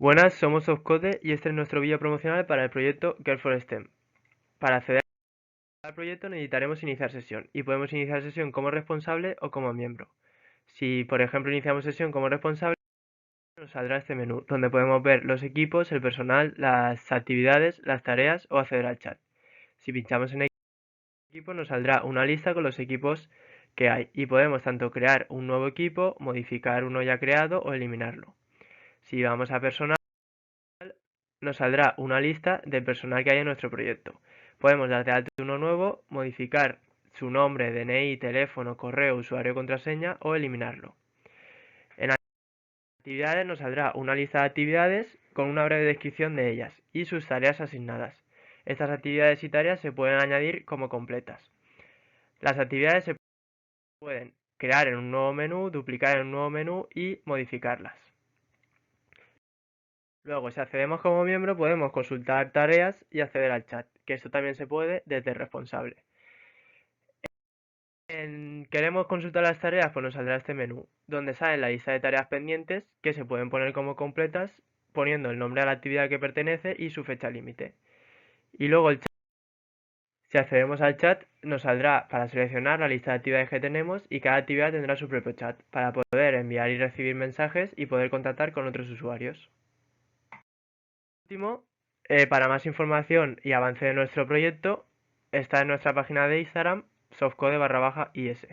Buenas, somos Softcode y este es nuestro vídeo promocional para el proyecto Girl for STEM. Para acceder al proyecto necesitaremos iniciar sesión y podemos iniciar sesión como responsable o como miembro. Si, por ejemplo, iniciamos sesión como responsable, nos saldrá este menú donde podemos ver los equipos, el personal, las actividades, las tareas o acceder al chat. Si pinchamos en equipo nos saldrá una lista con los equipos que hay y podemos tanto crear un nuevo equipo, modificar uno ya creado o eliminarlo. Si vamos a personal, nos saldrá una lista del personal que hay en nuestro proyecto. Podemos dar de alta uno nuevo, modificar su nombre, DNI, teléfono, correo, usuario, contraseña o eliminarlo. En actividades nos saldrá una lista de actividades con una breve descripción de ellas y sus tareas asignadas. Estas actividades y tareas se pueden añadir como completas. Las actividades se pueden crear en un nuevo menú, duplicar en un nuevo menú y modificarlas. Luego, si accedemos como miembro, podemos consultar tareas y acceder al chat, que esto también se puede desde el responsable. Queremos consultar las tareas, pues nos saldrá este menú, donde sale la lista de tareas pendientes que se pueden poner como completas, poniendo el nombre a la actividad que pertenece y su fecha límite. Y luego el chat. Si accedemos al chat, nos saldrá para seleccionar la lista de actividades que tenemos y cada actividad tendrá su propio chat, para poder enviar y recibir mensajes y poder contactar con otros usuarios. Último, para más información y avance de nuestro proyecto, está en nuestra página de Instagram, softcode_is.